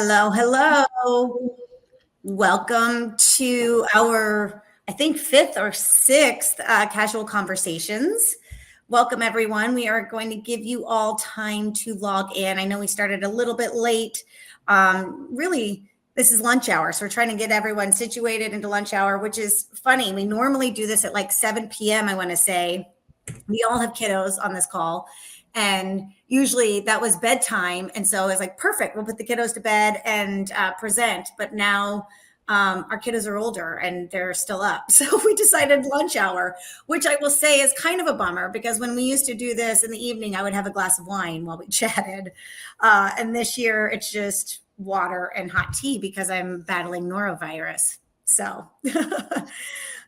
Hello, hello. Welcome to our, I think, fifth or sixth casual conversations. Welcome, everyone. We are going to give you all time to log in. I know we started a little bit late. Really, this is lunch hour, so we're trying to get everyone situated into lunch hour, which is funny. We normally do this at like 7 p.m., I want to say. We all have kiddos on this call. And usually that was bedtime. And so it's like, perfect, we'll put the kiddos to bed and present. But now our kiddos are older and they're still up. So we decided lunch hour, which I will say is kind of a bummer because when we used to do this in the evening, I would have a glass of wine while we chatted. And this year it's just water and hot tea because I'm battling norovirus. So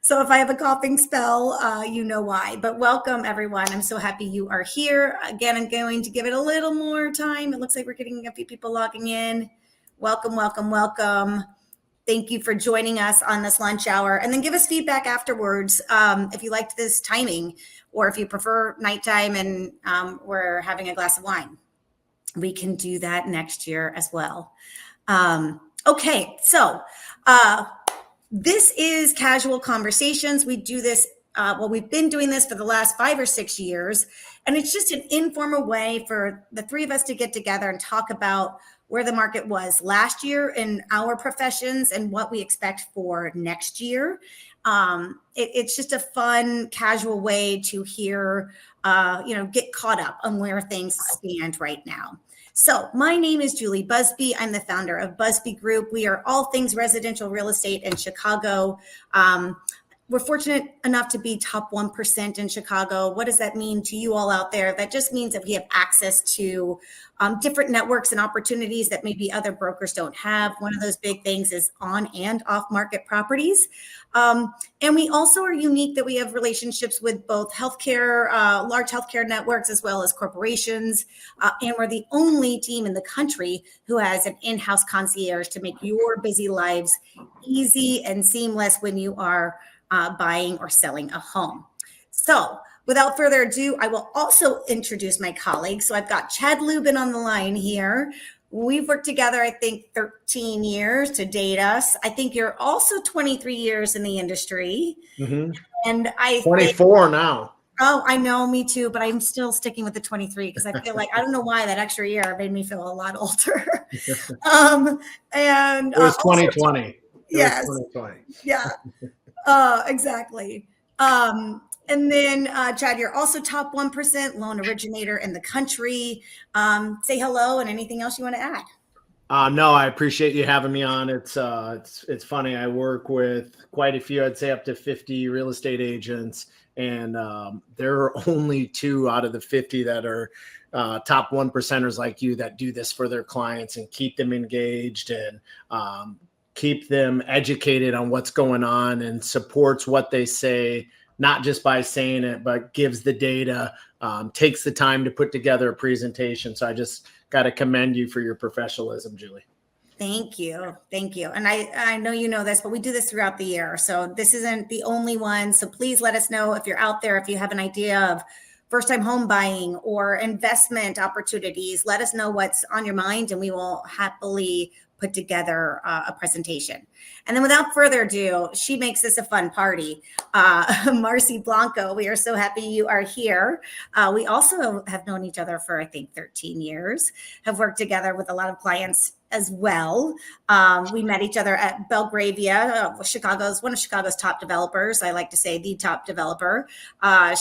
So if I have a coughing spell, you know why. But welcome, everyone. I'm so happy you are here. Again, I'm going to give it a little more time. It looks like we're getting a few people logging in. Welcome, welcome, welcome. Thank you for joining us on this lunch hour. And then give us feedback afterwards if you liked this timing or if you prefer nighttime and we're having a glass of wine. We can do that next year as well. Okay, so this is Casual Conversations. We do this, we've been doing this for the last 5 or 6 years, and it's just an informal way for the three of us to get together and talk about where the market was last year in our professions and what we expect for next year. It's just a fun, casual way to hear, get caught up on where things stand right now. So my name is Julie Busby. I'm the founder of Busby Group. We are all things residential real estate in Chicago. We're fortunate enough to be top 1% in Chicago. What does that mean to you all out there? That just means that we have access to different networks and opportunities that maybe other brokers don't have. One of those big things is on and off market properties. And we also are unique that we have relationships with both healthcare, large healthcare networks, as well as corporations. And we're the only team in the country who has an in-house concierge to make your busy lives easy and seamless when you are buying or selling a home. So without further ado, I will also introduce my colleagues. So I've got Chad Lubben on the line here. We've worked together, I think, 13 years to date us. I think you're also 23 years in the industry. Mm-hmm. And I 24 now. Oh, I know, me too, but I'm still sticking with the 23 because I feel like, I don't know why that extra year made me feel a lot older. And it was 2020. Yes. 2020. Yeah. Exactly. And then, Chad, you're also top 1% loan originator in the country. Say hello and anything else you want to add. No, I appreciate you having me on. It's funny. I work with quite a few, I'd say up to 50 real estate agents, and there are only 2 out of the 50 that are top 1%ers like you that do this for their clients and keep them engaged and keep them educated on what's going on and supports what they say, not just by saying it, but gives the data, takes the time to put together a presentation. So I just got to commend you for your professionalism, Julie. Thank you. Thank you. And I know you know this, but we do this throughout the year. So this isn't the only one. So please let us know if you're out there, if you have an idea of first-time home buying or investment opportunities. Let us know what's on your mind and we will happily put together a presentation. And then without further ado, she makes this a fun party. Marcie, Blanco, we are so happy you are here. We also have known each other for, I think, 13 years, have worked together with a lot of clients as well. We met each other at Belgravia, one of Chicago's top developers. I like to say the top developer.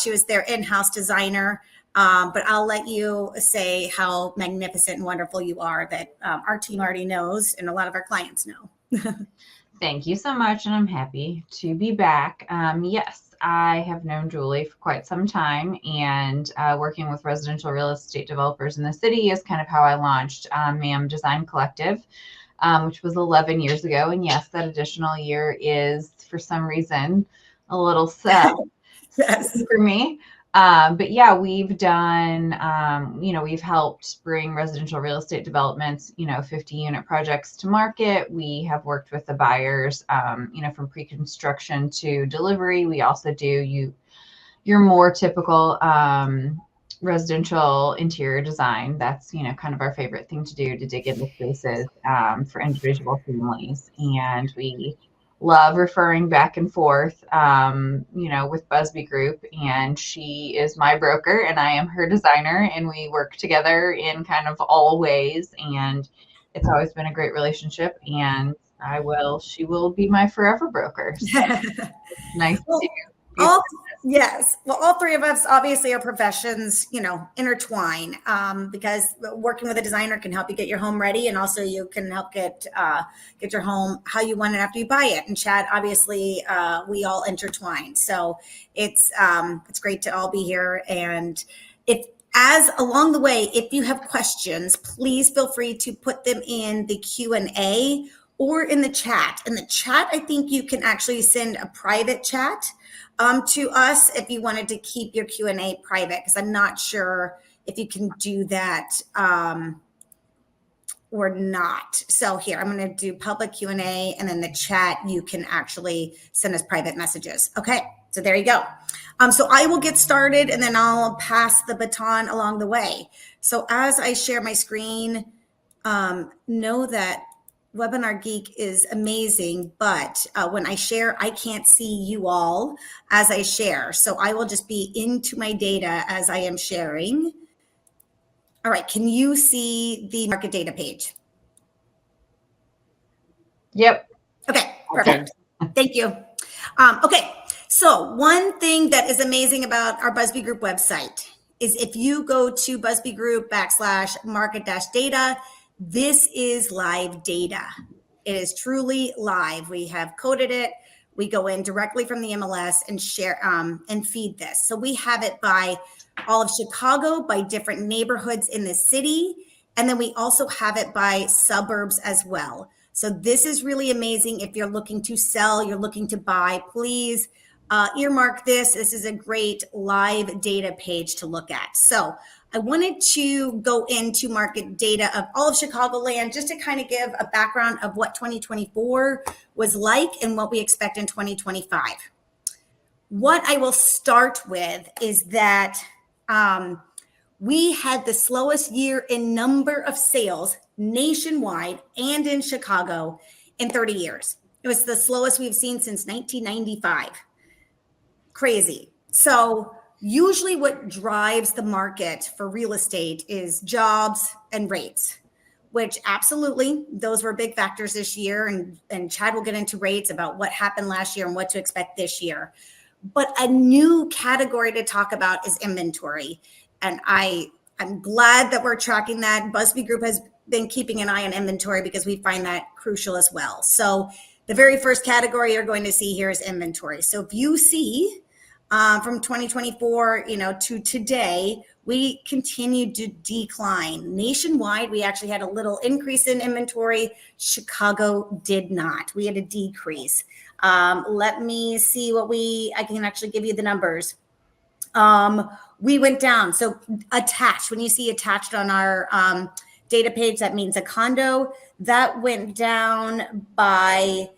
She was their in-house designer. But I'll let you say how magnificent and wonderful you are that our team already knows and a lot of our clients know. Thank you so much. And I'm happy to be back. Yes, I have known Julie for quite some time, and working with residential real estate developers in the city is kind of how I launched MAM Design Collective, which was 11 years ago. And yes, that additional year is for some reason a little sad yes. for me. But yeah, we've done, we've helped bring residential real estate developments, 50 unit projects to market. We have worked with the buyers, from pre-construction to delivery. We also do your more typical, residential interior design. That's, kind of our favorite thing to do, to dig into spaces for individual families. And we love referring back and forth, with Busby Group. And she is my broker and I am her designer. And we work together in kind of all ways. And it's always been a great relationship. And she will be my forever broker. So nice Well, to yes. Well, all three of us, obviously our professions, intertwine because working with a designer can help you get your home ready. And also you can help get your home how you want it after you buy it. And Chad, obviously we all intertwine. So it's great to all be here. And as along the way, if you have questions, please feel free to put them in the Q&A or in the chat. In the chat, I think you can actually send a private chat to us if you wanted to keep your Q&A private, because I'm not sure if you can do that or not. So here, I'm going to do public Q&A, and then the chat, you can actually send us private messages. Okay, so there you go. So I will get started, and then I'll pass the baton along the way. So as I share my screen, know that Webinar Geek is amazing, but when I share, I can't see you all as I share. So I will just be into my data as I am sharing. All right, can you see the market data page? Yep. Okay, perfect. Thank you. Okay, so one thing that is amazing about our Busby Group website is if you go to Busby Group /market-data, this is live data. It is truly live. We have coded it. We go in directly from the MLS and share and feed this. So we have it by all of Chicago, by different neighborhoods in the city. And then we also have it by suburbs as well. So this is really amazing. If you're looking to sell, you're looking to buy, please earmark this. This is a great live data page to look at. So I wanted to go into market data of all of Chicagoland just to kind of give a background of what 2024 was like and what we expect in 2025. What I will start with is that we had the slowest year in number of sales nationwide and in Chicago in 30 years. It was the slowest we've seen since 1995. Crazy. So usually what drives the market for real estate is jobs and rates, which absolutely, those were big factors this year. And Chad will get into rates about what happened last year and what to expect this year. But a new category to talk about is inventory. And I'm glad that we're tracking that. Busby Group has been keeping an eye on inventory because we find that crucial as well. So the very first category you're going to see here is inventory. So if you see from 2024, to today, we continued to decline. Nationwide, we actually had a little increase in inventory. Chicago did not. We had a decrease. Let me see I can actually give you the numbers. We went down. So attached, when you see attached on our data page, that means a condo. That went down by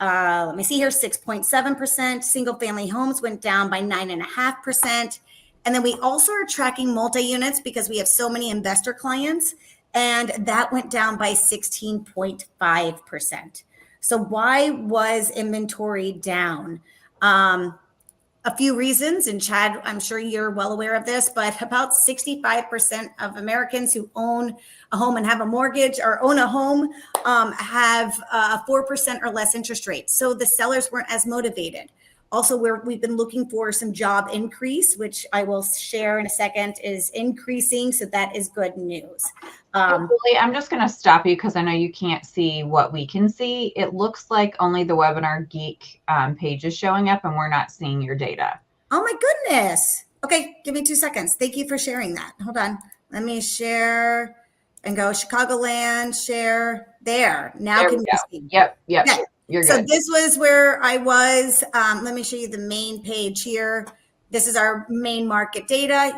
let me see here, 6.7%. Single family homes went down by 9.5%. And then we also are tracking multi-units because we have so many investor clients, and that went down by 16.5%. So why was inventory down? A few reasons, and Chad, I'm sure you're well aware of this, but about 65% of Americans who own a home and have a mortgage or own a home have a 4% or less interest rate. So the sellers weren't as motivated. Also, we've been looking for some job increase, which I will share in a second, is increasing. So that is good news. I'm just going to stop you because I know you can't see what we can see. It looks like only the Webinar Geek page is showing up and we're not seeing your data. Oh my goodness. Okay, give me 2 seconds. Thank you for sharing that. Hold on. Let me share and go Chicagoland, share there. Now there can you see? Yep. Okay. You're so good. This was where I was. Let me show you the main page here. This is our main market data.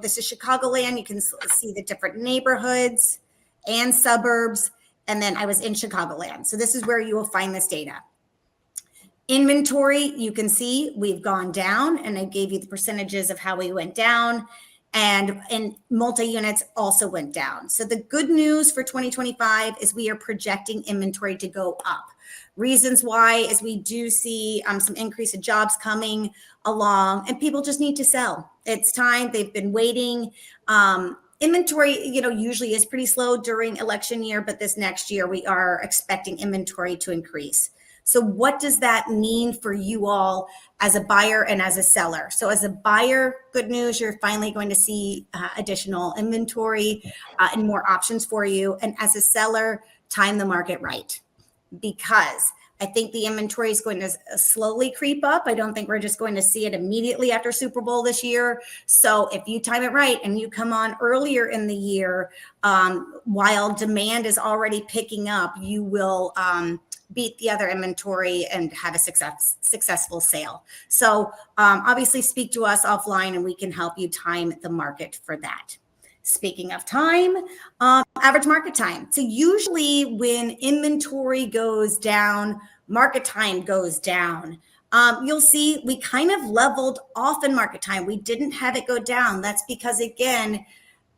This is Chicagoland. You can see the different neighborhoods and suburbs. And then I was in Chicagoland. So this is where you will find this data. Inventory, you can see we've gone down, and I gave you the percentages of how we went down. and multi-units also went down. So the good news for 2025 is we are projecting inventory to go up. Reasons why is we do see some increase in jobs coming along, and people just need to sell. It's time. They've been waiting. Inventory, usually is pretty slow during election year, but this next year we are expecting inventory to increase. So what does that mean for you all as a buyer and as a seller? So as a buyer, good news, you're finally going to see additional inventory and more options for you. And as a seller, time the market right, because I think the inventory is going to slowly creep up. I don't think we're just going to see it immediately after Super Bowl this year. So if you time it right and you come on earlier in the year, while demand is already picking up, you will beat the other inventory and have a successful sale. So obviously speak to us offline and we can help you time the market for that. Speaking of time, average market time. So usually when inventory goes down, market time goes down. You'll see we kind of leveled off in market time. We didn't have it go down. That's because, again,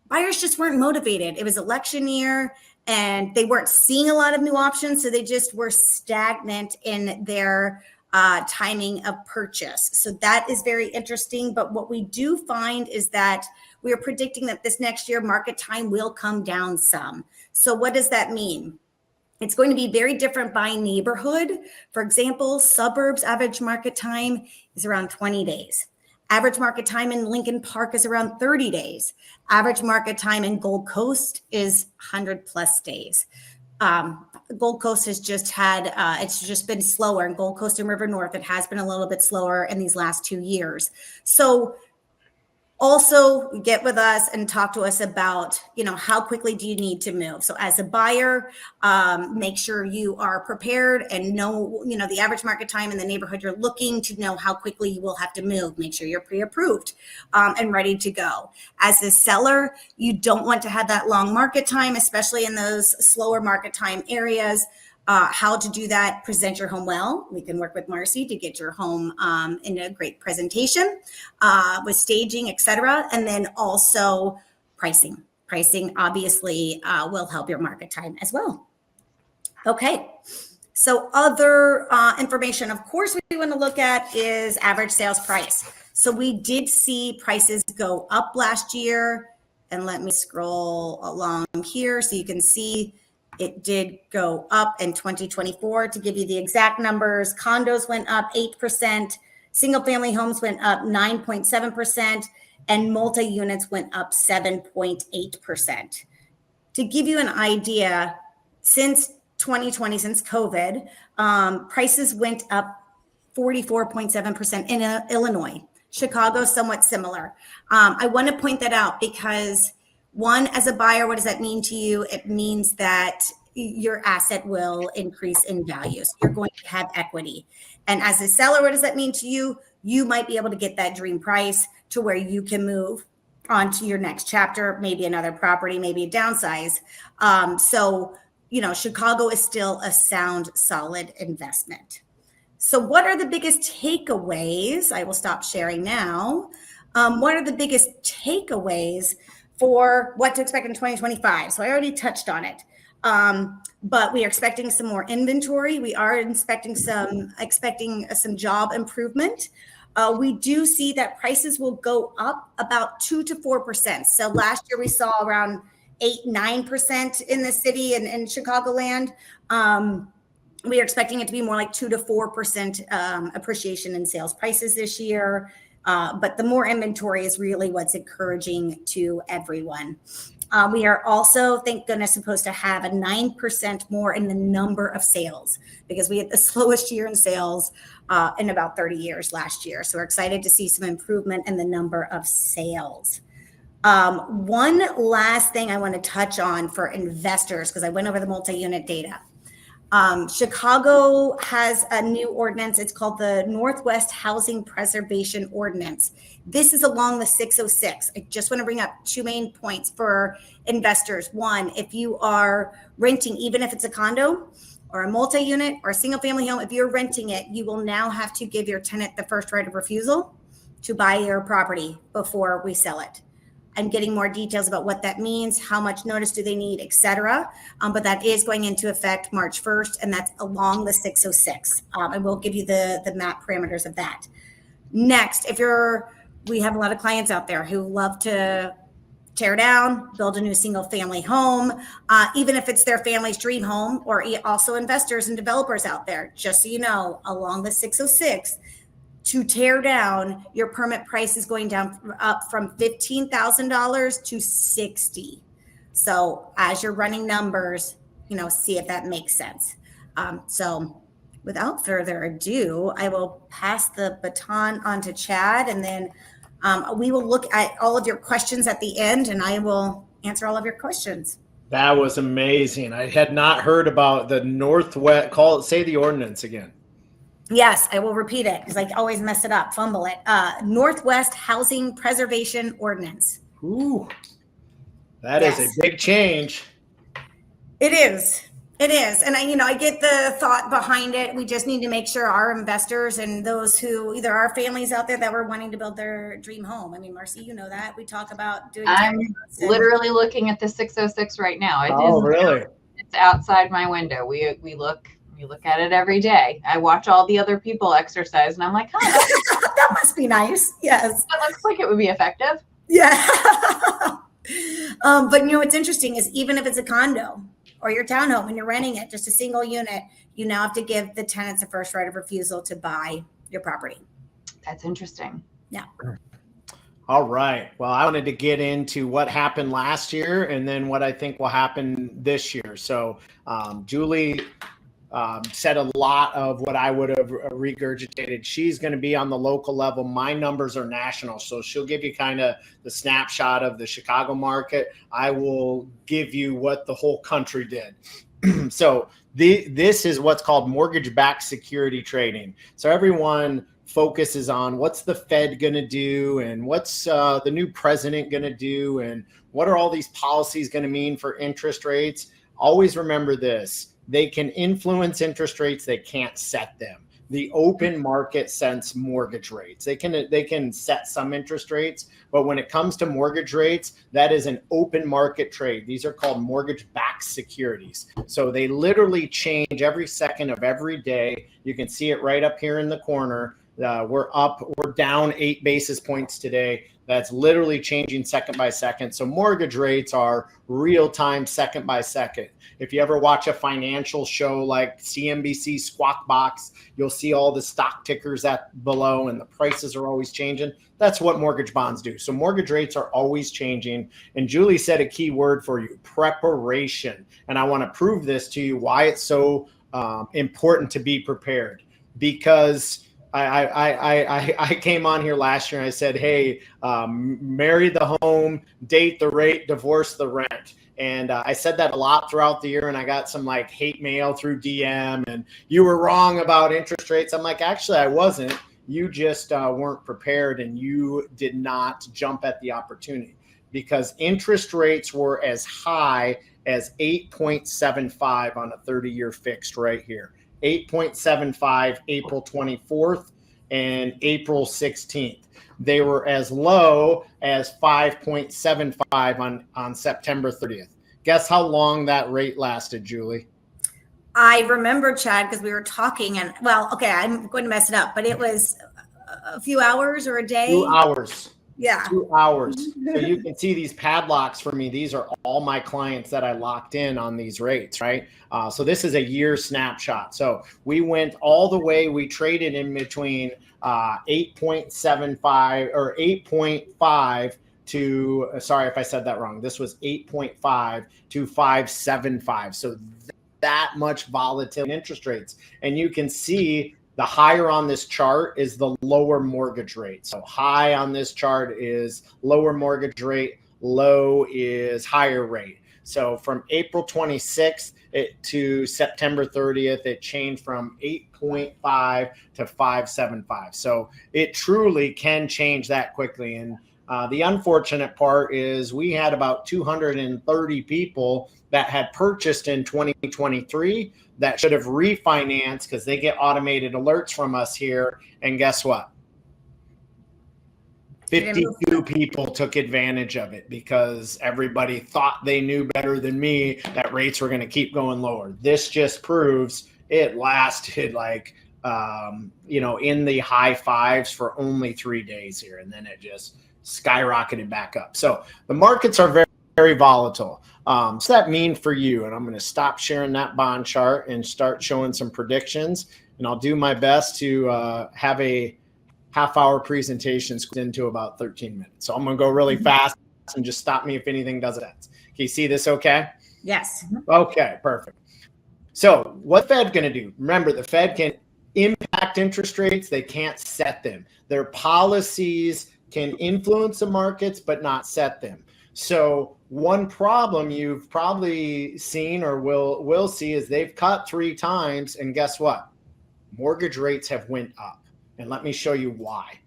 buyers just weren't motivated. It was election year and they weren't seeing a lot of new options. So they just were stagnant in their timing of purchase. So that is very interesting. But what we do find is that we are predicting that this next year market time will come down some. So what does that mean? It's going to be very different by neighborhood. For example, suburbs average market time is around 20 days. Average market time in Lincoln Park is around 30 days. Average market time in Gold Coast is 100 plus days. Gold Coast has just had, it's just been slower. In Gold Coast and River North, it has been a little bit slower in these last 2 years. So also get with us and talk to us about, how quickly do you need to move? So as a buyer, make sure you are prepared and know, the average market time in the neighborhood you're looking to know how quickly you will have to move. Make sure you're pre-approved and ready to go. As a seller, you don't want to have that long market time, especially in those slower market time areas. How to do that, present your home well. We can work with Marcie to get your home in a great presentation with staging, etc. And then also pricing. Pricing obviously will help your market time as well. Okay, so other information, of course, we want to look at is average sales price. So we did see prices go up last year. And let me scroll along here so you can see it did go up in 2024. To give you the exact numbers, condos went up 8%, single family homes went up 9.7%, and multi-units went up 7.8%. To give you an idea, since 2020, since COVID, prices went up 44.7% in Illinois. Chicago, somewhat similar. I want to point that out because one, as a buyer, what does that mean to you? It means that your asset will increase in value. So you're going to have equity. And as a seller, what does that mean to you? You might be able to get that dream price to where you can move on to your next chapter, maybe another property, maybe a downsize. So, Chicago is still a sound, solid investment. So what are the biggest takeaways? I will stop sharing now. What are the biggest takeaways for what to expect in 2025? So I already touched on it, but we are expecting some more inventory. We are expecting some job improvement. We do see that prices will go up about 2 to 4%. So last year we saw around 8-9% in the city and in Chicagoland. We are expecting it to be more like 2 to 4% appreciation in sales prices this year. But the more inventory is really what's encouraging to everyone. We are also, thank goodness, supposed to have a 9% more in the number of sales because we had the slowest year in sales in about 30 years last year. So we're excited to see some improvement in the number of sales. One last thing I want to touch on for investors, because I went over the multi-unit data. Chicago has a new ordinance. It's called the Northwest Housing Preservation Ordinance. This is along the 606. I just want to bring up 2 main points for investors. One, if you are renting, even if it's a condo or a multi-unit or a single family home, if you're renting it, you will now have to give your tenant the first right of refusal to buy your property before we sell it. I'm getting more details about what that means, how much notice do they need, etc. But that is going into effect March 1st, and that's along the 606. And we'll give you the map parameters of that. Next, we have a lot of clients out there who love to tear down, build a new single family home, even if it's their family's dream home, or also investors and developers out there. Just so you know, along the 606, to tear down, your permit price is going down up from $15,000 to $60,000. So as you're running numbers, see if that makes sense. So without further ado, I will pass the baton on to Chad, and then we will look at all of your questions at the end, and I will answer all of your questions. That was amazing. I had not heard about the Northwest. Say the ordinance again. Yes, I will repeat it because I always mess it up, fumble it. Northwest Housing Preservation Ordinance. Ooh, that is a big change. It is. It is. And I get the thought behind it. We just need to make sure our investors and those who either are families out there that were wanting to build their dream home. I mean, Marcie, you know that. We talk about doing. I'm literally looking at the 606 right now. Really? It's outside my window. We look at it every day. I watch all the other people exercise, and I'm like, that must be nice. Yes. That looks like it would be effective. Yeah. But what's interesting is even if it's a condo or your townhome and you're renting it, just a single unit, you now have to give the tenants a first right of refusal to buy your property. That's interesting. Yeah. All right. Well, I wanted to get into what happened last year and then what I think will happen this year. So Julie said a lot of what I would have regurgitated. She's going to be on the local level. My numbers are national. So she'll give you kind of the snapshot of the Chicago market. I will give you what the whole country did. So this is what's called mortgage-backed security trading. So everyone focuses on what's the Fed going to do and what's the new president going to do and what are all these policies going to mean for interest rates. Always remember this. They can influence interest rates. They can't set them. The open market sets mortgage rates. They can set some interest rates, but when it comes to mortgage rates, that is an open market trade. These are called mortgage-backed securities. So they literally change every second of every day. You can see it right up here in the corner. We're down 8 basis points today. That's literally changing second by second. So mortgage rates are real time, second by second. If you ever watch a financial show like CNBC Squawk Box, you'll see all the stock tickers below and the prices are always changing. That's what mortgage bonds do. So mortgage rates are always changing. And Julie said a key word for you, preparation. And I want to prove this to you, why it's so important to be prepared. Because I came on here last year and I said, hey, marry the home, date the rate, divorce the rent. And I said that a lot throughout the year, and I got some hate mail through DM, and you were wrong about interest rates. I'm like, actually, I wasn't. You just weren't prepared, and you did not jump at the opportunity because interest rates were as high as 8.75 on a 30-year fixed right here. 8.75 April 24th and April 16th. They were as low as 5.75 on September 30th. Guess how long that rate lasted, Julie? I remember, Chad, because we were talking and, I'm going to mess it up, but it was a few hours or a day? 2 hours. Yeah. 2 hours. So you can see these padlocks for me. These are all my clients that I locked in on these rates, right? So this is a year snapshot. So we went all the way. We traded in between 8.75 or 8.5 to, sorry if I said that wrong. This was 8.5 to 5.75. So that much volatility in interest rates. And you can see the higher on this chart is the lower mortgage rate. So high on this chart is lower mortgage rate, low is higher rate. So from April 26th to September 30th, it changed from 8.5 to 5.75. So it truly can change that quickly. And the unfortunate part is we had about 230 people that had purchased in 2023 that should have refinanced because they get automated alerts from us here. And guess what? 52 people took advantage of it because everybody thought they knew better than me that rates were going to keep going lower. This just proves it lasted like, in the high fives for only 3 days here. And then it just skyrocketed back up. So the markets are very, very volatile. So that mean for you? And I'm going to stop sharing that bond chart and start showing some predictions. And I'll do my best to have a half-hour presentation into about 13 minutes. So I'm going to go really fast and just stop me if anything doesn't sense. Can you see this okay? Yes. Okay, perfect. So what Fed going to do? Remember, the Fed can impact interest rates. They can't set them. Their policies can influence the markets, but not set them. So one problem you've probably seen or will see is they've cut 3 times, and guess what? Mortgage rates have went up. And let me show you why.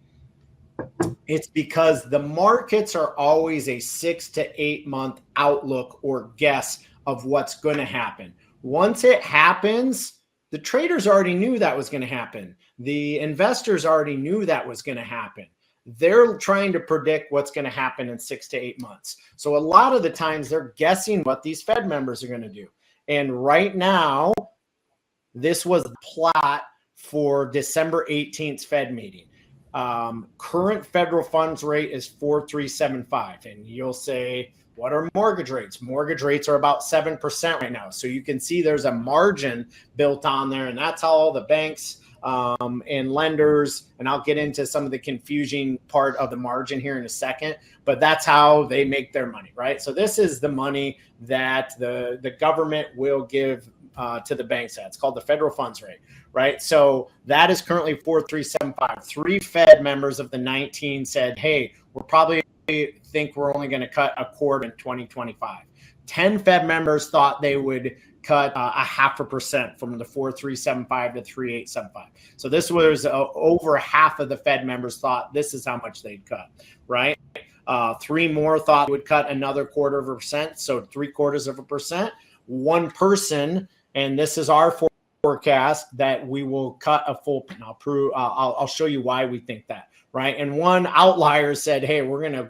It's because the markets are always a 6 to 8 month outlook or guess of what's going to happen. Once it happens, the traders already knew that was going to happen. The investors already knew that was going to happen. They're trying to predict what's going to happen in 6 to 8 months. So a lot of the times they're guessing what these Fed members are going to do. And right now, this was the plot for December 18th Fed meeting. Current federal funds rate is 4.375. And you'll say, what are mortgage rates? Mortgage rates are about 7% right now. So you can see there's a margin built on there. And that's how all the banks and lenders, and I'll get into some of the confusing part of the margin here in a second, but that's how they make their money, right? So this is the money that the government will give to the banks. It's called the federal funds rate, right? So that is currently 4.375. 3 Fed members of the 19 said, hey, we're probably think we're only going to cut a quarter in 2025. 10 Fed members thought they would cut 0.5% from the 4.375 to 3.875. So this was over half of the Fed members thought this is how much they'd cut, right? 3 more thought would cut another 0.25%, so 0.75%. 1 person, and this is our forecast, that we will cut a full. And I'll show you why we think that, right? And 1 outlier said, "Hey, we're gonna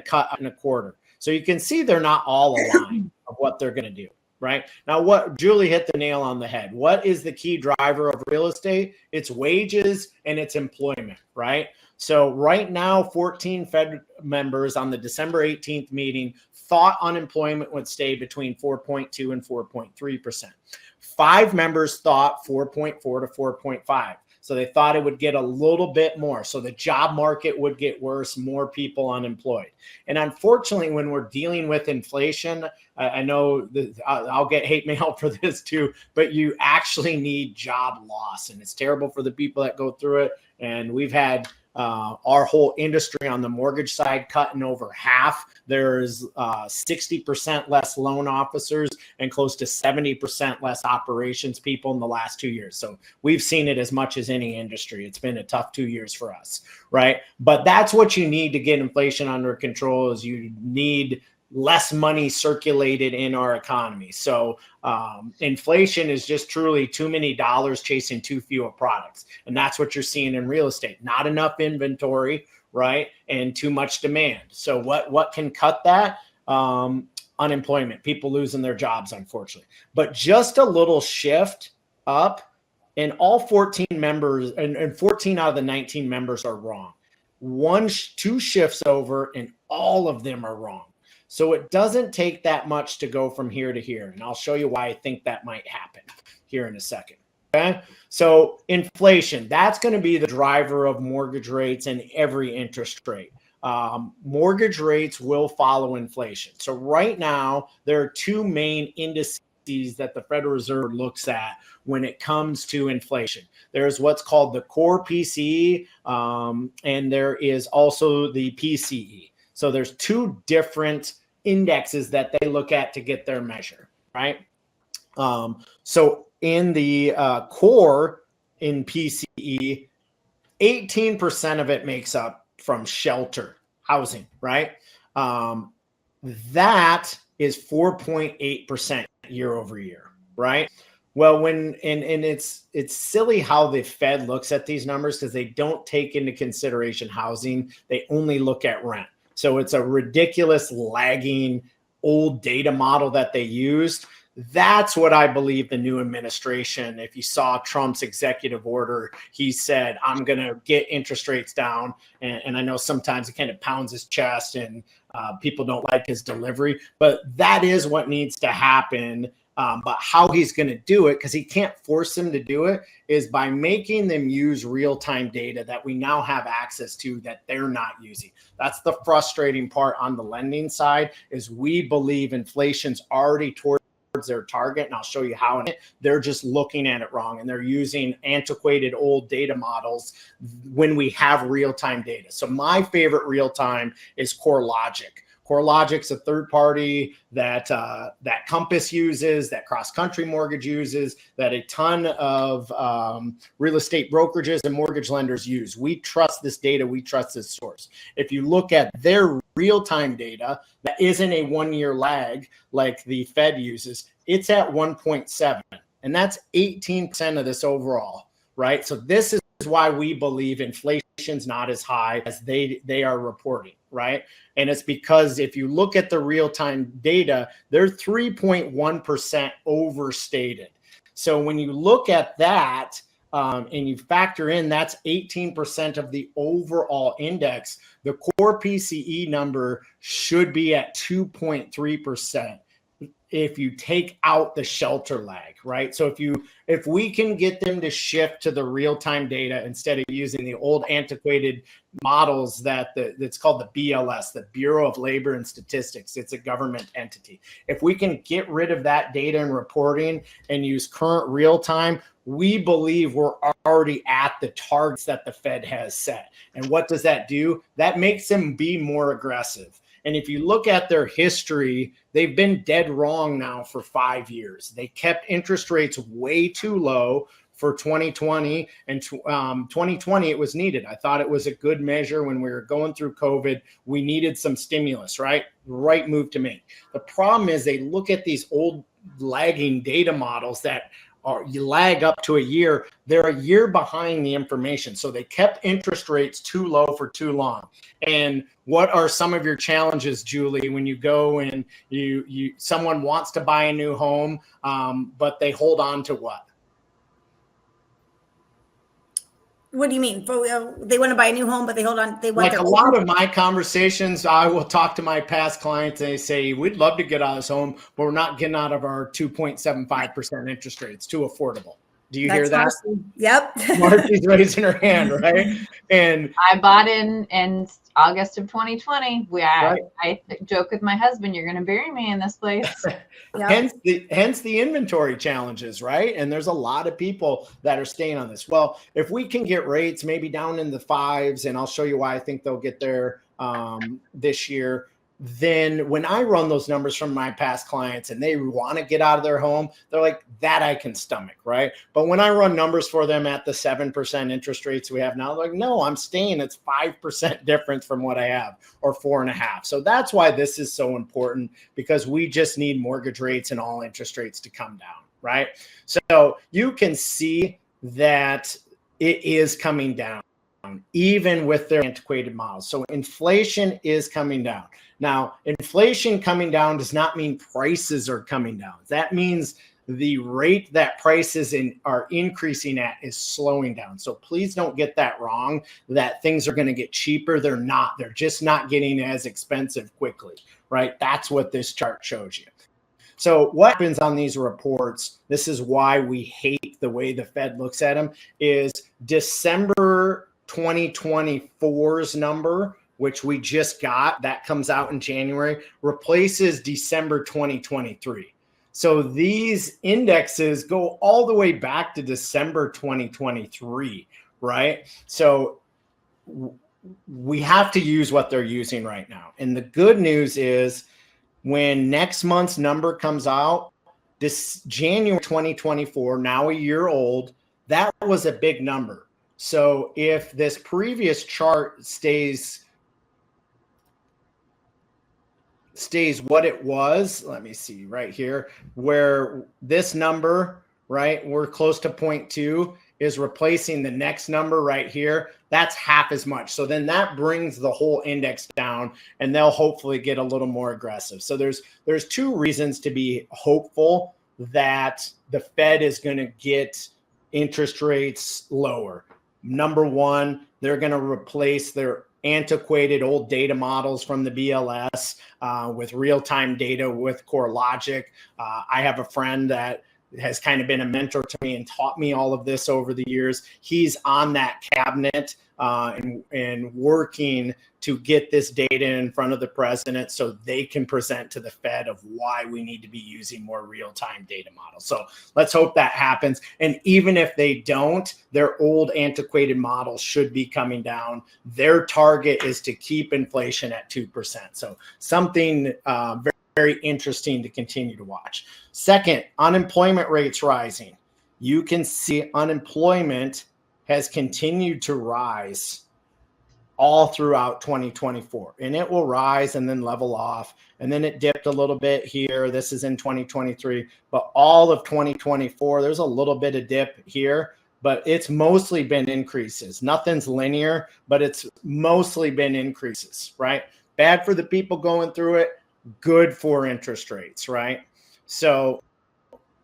cut in a quarter." So you can see they're not all aligned of what they're going to do, right? Now, what Julie hit the nail on the head. What is the key driver of real estate? It's wages and it's employment, right? So right now, 14 Fed members on the December 18th meeting thought unemployment would stay between 4.2 and 4.3%. 5 members thought 4.4 to 4.5. So they thought it would get a little bit more. So the job market would get worse, more people unemployed. And unfortunately, when we're dealing with inflation, I know I'll get hate mail for this too, but you actually need job loss. And it's terrible for the people that go through it. And we've had our whole industry on the mortgage side cut in over half. There's 60% less loan officers and close to 70% less operations people in the last 2 years. So we've seen it as much as any industry. It's been a tough 2 years for us, right? But that's what you need to get inflation under control, is you need less money circulated in our economy. So inflation is just truly too many dollars chasing too few of products. And that's what you're seeing in real estate. Not enough inventory, right? And too much demand. So what can cut that? Unemployment, people losing their jobs, unfortunately. But just a little shift up, and all 14 members, and 14 out of the 19 members are wrong. 2 shifts over, and all of them are wrong. So it doesn't take that much to go from here to here. And I'll show you why I think that might happen here in a second. Okay. So inflation, that's going to be the driver of mortgage rates and every interest rate. Mortgage rates will follow inflation. So right now, there are 2 main indices that the Federal Reserve looks at when it comes to inflation. There's what's called the core PCE, and there is also the PCE. So there's 2 different indexes that they look at to get their measure, right? So in the core in PCE, 18% of it makes up from shelter housing, right? That is 4.8% year over year, right? Well, and it's silly how the Fed looks at these numbers because they don't take into consideration housing. They only look at rent. So it's a ridiculous lagging old data model that they used. That's what I believe the new administration, if you saw Trump's executive order, he said, I'm going to get interest rates down. And I know sometimes he kind of pounds his chest and people don't like his delivery, but that is what needs to happen. But how he's going to do it, because he can't force them to do it, is by making them use real-time data that we now have access to that they're not using. That's the frustrating part on the lending side, is we believe inflation's already towards their target, and I'll show you how. They're just looking at it wrong, and they're using antiquated old data models when we have real-time data. So my favorite real-time is CoreLogic. CoreLogic's a third party that Compass uses, that Cross Country Mortgage uses, that a ton of real estate brokerages and mortgage lenders use. We trust this data. We trust this source. If you look at their real-time data, that isn't a one-year lag like the Fed uses, it's at 1.7, and that's 18% of this overall, right? So this is why we believe inflation's not as high as they are reporting, right? And it's because if you look at the real-time data, they're 3.1% overstated. So when you look at that and you factor in that's 18% of the overall index, the core PCE number should be at 2.3%. If you take out the shelter lag, right? So if we can get them to shift to the real-time data instead of using the old antiquated models that's called the BLS, the Bureau of Labor and Statistics, it's a government entity. If we can get rid of that data and reporting and use current real-time, we believe we're already at the targets that the Fed has set. And what does that do? That makes them be more aggressive. And if you look at their history, they've been dead wrong now for 5 years. They kept interest rates way too low for 2020, and 2020 it was needed. I thought it was a good measure when we were going through COVID. We needed some stimulus, right? Right move to make. The problem is they look at these old lagging data models that you lag up to a year. They're a year behind the information. So they kept interest rates too low for too long. And what are some of your challenges, Julie, when you go and someone wants to buy a new home, but they hold on to what? What do you mean? They want to buy a new home, but they hold on. They want like a lot of my conversations, I will talk to my past clients and they say, we'd love to get out of this home, but we're not getting out of our 2.75% interest rate. It's too affordable. Do you hear that? Marcie. Yep. Marcie's raising her hand, right? And I bought in August of 2020. Right. I joke with my husband, you're going to bury me in this place. Yep. Hence the inventory challenges, right? And there's a lot of people that are staying on this. Well, if we can get rates maybe down in the 5s, and I'll show you why I think they'll get there this year, then when I run those numbers from my past clients and they want to get out of their home, they're like, that I can stomach, right? But when I run numbers for them at the 7% interest rates we have now, they're like, no, I'm staying. It's 5% difference from what I have, or 4.5%. So that's why this is so important, because we just need mortgage rates and all interest rates to come down, right? So you can see that it is coming down, even with their antiquated models. So inflation is coming down. Now, inflation coming down does not mean prices are coming down. That means the rate that prices are increasing at is slowing down. So please don't get that wrong, that things are going to get cheaper. They're not. They're just not getting as expensive quickly, right? That's what this chart shows you. So what happens on these reports, this is why we hate the way the Fed looks at them, is December 2024's number, which we just got, that comes out in January, replaces December 2023. So these indexes go all the way back to December 2023, right? So we have to use what they're using right now. And the good news is when next month's number comes out, this January 2024, now a year old, that was a big number. So if this previous chart stays what it was, let me see right here, where this number right? We're close to 0.2 is replacing the next number right here. That's half as much. So then that brings the whole index down, and they'll hopefully get a little more aggressive. So there's two reasons to be hopeful that the Fed is going to get interest rates lower. Number one, they're going to replace their antiquated old data models from the BLS with real-time data with CoreLogic. I have a friend that has kind of been a mentor to me and taught me all of this over the years. He's on that cabinet and working to get this data in front of the president so they can present to the Fed of why we need to be using more real-time data models. So let's hope that happens. And even if they don't, their old antiquated models should be coming down. Their target is to keep inflation at 2%. So something very interesting to continue to watch. Second, unemployment rates rising. You can see unemployment has continued to rise all throughout 2024, and it will rise and then level off, and then it dipped a little bit here. This is in 2023, but all of 2024, there's a little bit of dip here, but it's mostly been increases. Nothing's linear, but it's mostly been increases, right? Bad for the people going through it, good for interest rates, right? So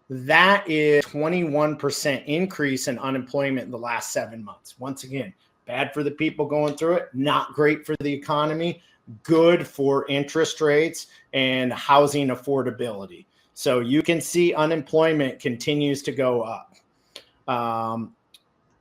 that is 21% increase in unemployment in the last 7 months. Once again, bad for the people going through it, not great for the economy, good for interest rates and housing affordability. So you can see unemployment continues to go up.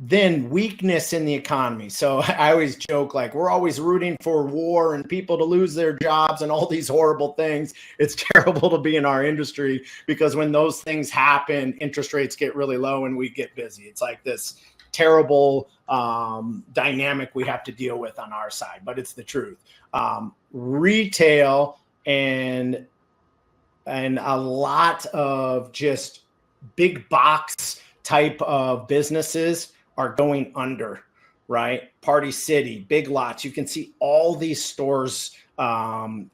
Then weakness in the economy. So I always joke, like, we're always rooting for war and people to lose their jobs and all these horrible things. It's terrible to be in our industry because when those things happen, interest rates get really low and we get busy. It's like this terrible dynamic we have to deal with on our side, but it's the truth. Retail and a lot of just big box type of businesses are going under, right? Party City, Big Lots. You can see all these stores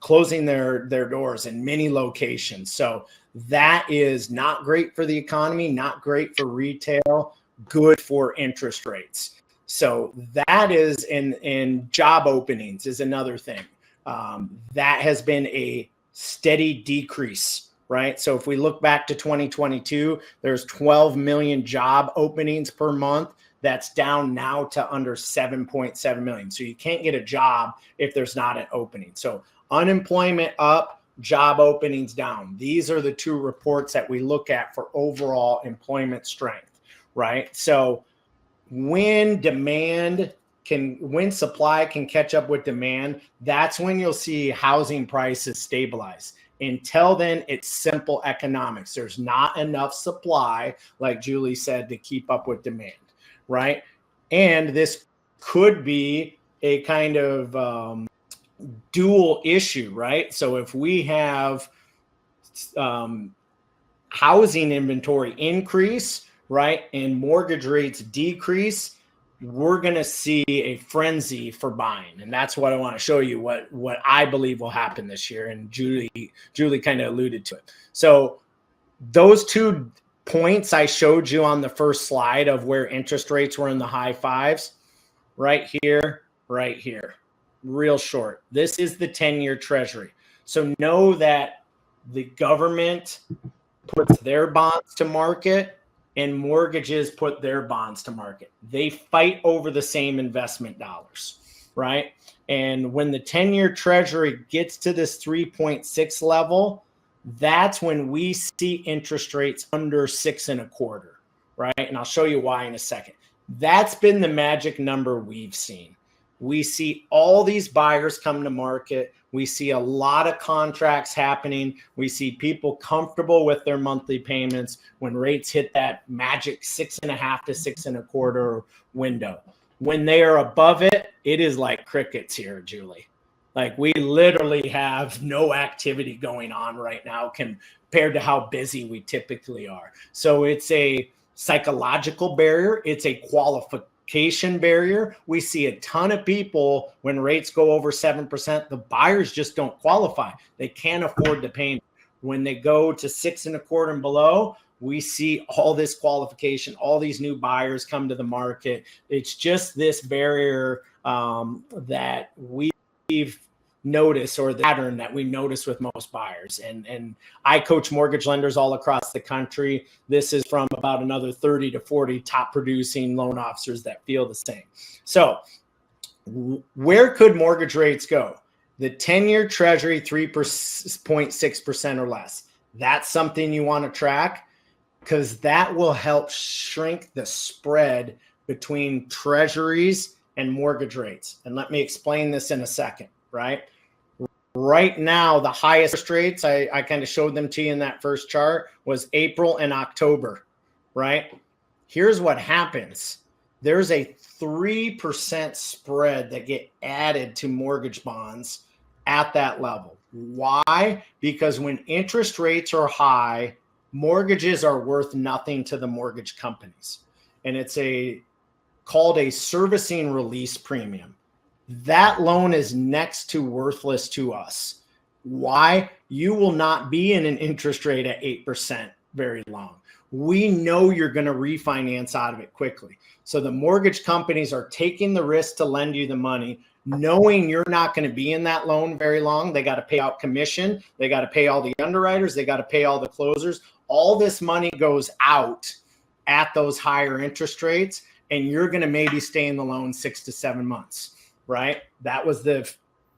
closing their doors in many locations. So that is not great for the economy, not great for retail, good for interest rates. So that is in job openings is another thing. That has been a steady decrease, right? So if we look back to 2022, there's 12 million job openings per month. That's down now to under 7.7 million. So you can't get a job if there's not an opening. So unemployment up, job openings down. These are the two reports that we look at for overall employment strength, right? So when supply can catch up with demand, that's when you'll see housing prices stabilize. Until then, it's simple economics. There's not enough supply, like Julie said, to keep up with demand, right? And this could be a kind of dual issue, right? So if we have housing inventory increase, right, and mortgage rates decrease, we're going to see a frenzy for buying. And that's what I want to show you, what I believe will happen this year. And Julie kind of alluded to it. So those 2 points I showed you on the first slide of where interest rates were in the high fives, right here, real short. This is the 10-year treasury. So know that the government puts their bonds to market and mortgages put their bonds to market. They fight over the same investment dollars, right? And when the 10-year treasury gets to this 3.6 level, that's when we see interest rates under 6.25, right? And I'll show you why in a second. That's been the magic number we've seen. We see all these buyers come to market. We see a lot of contracts happening. We see people comfortable with their monthly payments when rates hit that magic 6.5 to 6.25 window. When they are above it, it is like crickets here, Julie. Like, we literally have no activity going on right now compared to how busy we typically are. So it's a psychological barrier. It's a qualification barrier. We see a ton of people when rates go over 7%, the buyers just don't qualify. They can't afford the payment. When they go to 6.25 and below, we see all this qualification, all these new buyers come to the market. It's just this barrier that we've noticed, or the pattern that we notice with most buyers. And I coach mortgage lenders all across the country. This is from about another 30 to 40 top producing loan officers that feel the same. So where could mortgage rates go? The 10-year treasury, 3.6% or less. That's something you want to track, because that will help shrink the spread between treasuries and mortgage rates. And let me explain this in a second, right? Right now, the highest interest rates, I kind of showed them to you in that first chart, was April and October, right? Here's what happens. There's a 3% spread that get added to mortgage bonds at that level. Why? Because when interest rates are high, mortgages are worth nothing to the mortgage companies. And it's called a servicing release premium. That loan is next to worthless to us. Why? You will not be in an interest rate at 8% very long. We know you're going to refinance out of it quickly. So the mortgage companies are taking the risk to lend you the money, knowing you're not going to be in that loan very long. They got to pay out commission. They got to pay all the underwriters. They got to pay all the closers. All this money goes out at those higher interest rates, and you're going to maybe stay in the loan 6 to 7 months, right? That was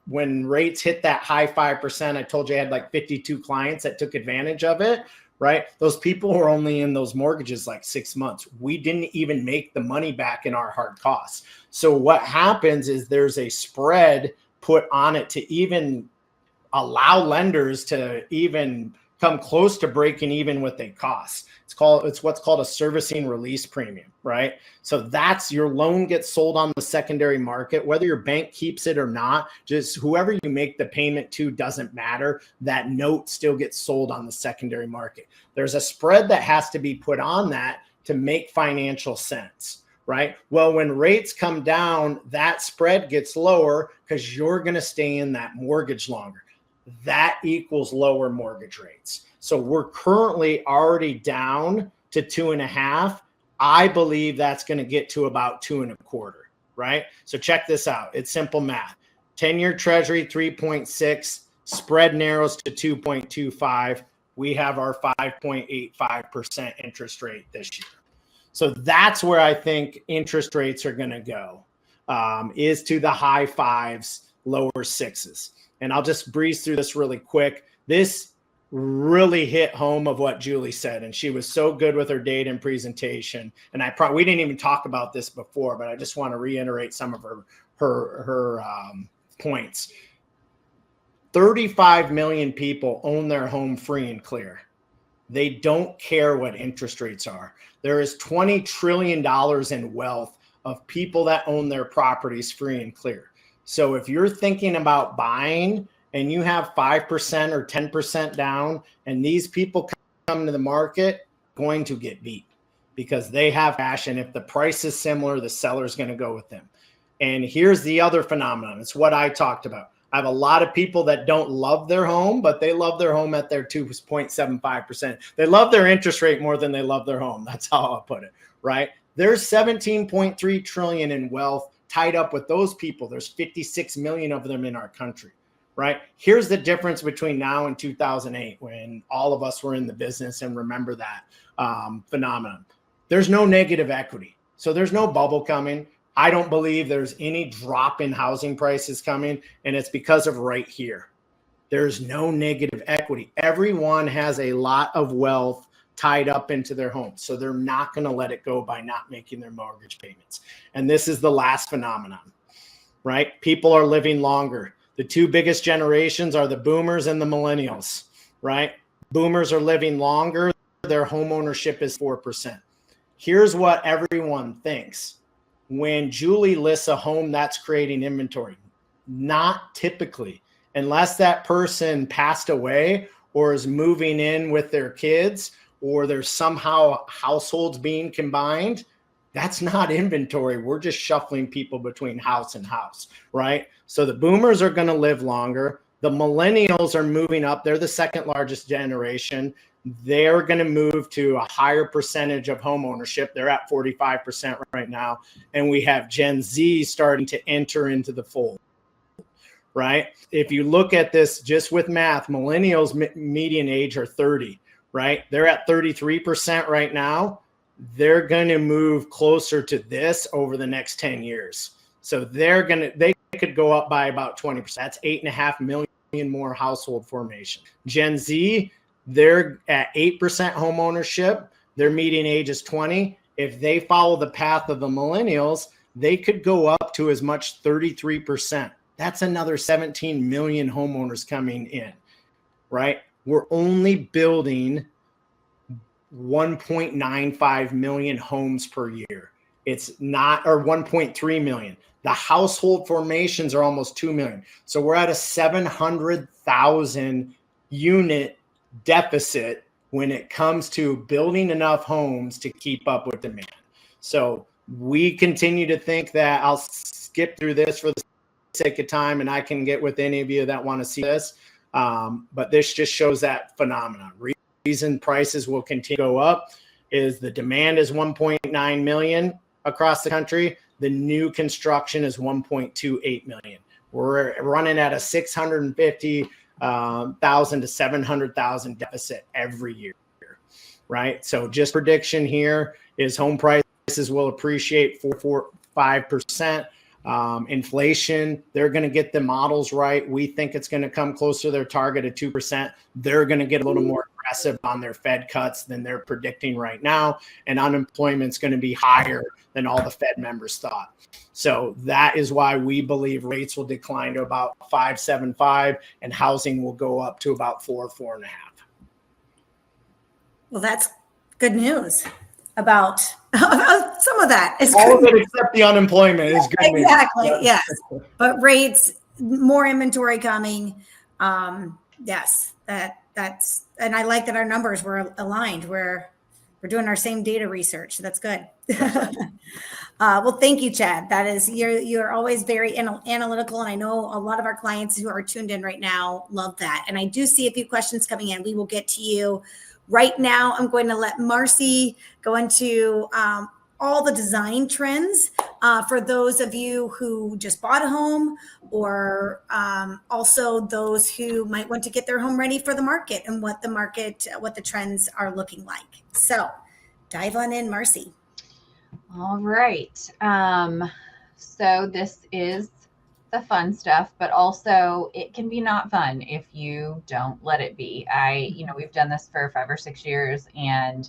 when rates hit that high 5%, I told you I had like 52 clients that took advantage of it, right? Those people were only in those mortgages like 6 months. We didn't even make the money back in our hard costs. So what happens is there's a spread put on it to even allow lenders to even come close to breaking even what they cost. It's what's called a servicing release premium, right? So that's your loan gets sold on the secondary market, whether your bank keeps it or not. Just whoever you make the payment to doesn't matter. That note still gets sold on the secondary market. There's a spread that has to be put on that to make financial sense, right? Well, when rates come down, that spread gets lower because you're going to stay in that mortgage longer. That equals lower mortgage rates. So we're currently already down to 2.5. I believe that's going to get to about 2.25, right? So check this out. It's simple math. 10-year treasury, 3.6, spread narrows to 2.25. We have our 5.85% interest rate this year. So that's where I think interest rates are going to go, is to the high 5s, lower 6s. And I'll just breeze through this really quick. This really hit home of what Julie said, and she was so good with her data and presentation. And we didn't even talk about this before, but I just want to reiterate some of her points. 35 million people own their home free and clear. They don't care what interest rates are. There is $20 trillion in wealth of people that own their properties free and clear. So if you're thinking about buying and you have 5% or 10% down, and these people come to the market, going to get beat because they have cash. And if the price is similar, the seller's going to go with them. And here's the other phenomenon. It's what I talked about. I have a lot of people that don't love their home, but they love their home at their 2.75%. They love their interest rate more than they love their home. That's how I'll put it, right? There's 17.3 trillion in wealth tied up with those people. There's 56 million of them in our country, right? Here's the difference between now and 2008, when all of us were in the business and remember that phenomenon. There's no negative equity. So there's no bubble coming. I don't believe there's any drop in housing prices coming, and it's because of right here. There's no negative equity. Everyone has a lot of wealth tied up into their homes, so they're not going to let it go by not making their mortgage payments. And this is the last phenomenon, right? People are living longer. The two biggest generations are the boomers and the millennials, right? Boomers are living longer. Their home ownership is 4%. Here's what everyone thinks. When Julie lists a home, that's creating inventory. Not typically, unless that person passed away or is moving in with their kids, or there's somehow households being combined. That's not inventory. We're just shuffling people between house and house, right? So the boomers are going to live longer. The millennials are moving up. They're the second largest generation. they're going to move to a higher percentage of home ownership. They're at 45% right now. And we have Gen Z starting to enter into the fold, right? If you look at this just with math, millennials median age are 30, right? They're at 33% right now. They're going to move closer to this over the next 10 years. So they could go up by about 20%. That's 8.5 million more household formation. Gen Z, they're at 8% home ownership. Their median age is 20. If they follow the path of the millennials, they could go up to as much 33%. That's another 17 million homeowners coming in, right? We're only building 1.95 million homes per year. It's not, or 1.3 million. The household formations are almost 2 million. So we're at a 700,000 unit deficit when it comes to building enough homes to keep up with demand. So we continue to think that, I'll skip through this for the sake of time, and I can get with any of you that want to see this. But this just shows that phenomenon. Reason prices will continue to go up is the demand is 1.9 million across the country. The new construction is 1.28 million. We're running at a 650,000 to 700,000 deficit every year, right? So just prediction here is home prices will appreciate 4.5%. Inflation, they're going to get the models right. We think it's going to come closer to their target of 2%. They're going to get a little more aggressive on their Fed cuts than they're predicting right now. And unemployment's going to be higher than all the Fed members thought. So that is why we believe rates will decline to about 5.75 and housing will go up to about 4.5. Well, that's good news about some of that. It's all of it except the unemployment is good news. Exactly, yes. But rates, more inventory coming. Yes, that's, and I like that our numbers were aligned. We're doing our same data research. So that's good. Well, thank you, Chad. That is, you're always very analytical. And I know a lot of our clients who are tuned in right now love that. And I do see a few questions coming in. We will get to you. Right now, I'm going to let Marcie go into all the design trends for those of you who just bought a home, or also those who might want to get their home ready for the market and what the trends are looking like. So dive on in, Marcie. All right. So this is the fun stuff, but also it can be not fun if you don't let it be. We've done this for 5 or 6 years, and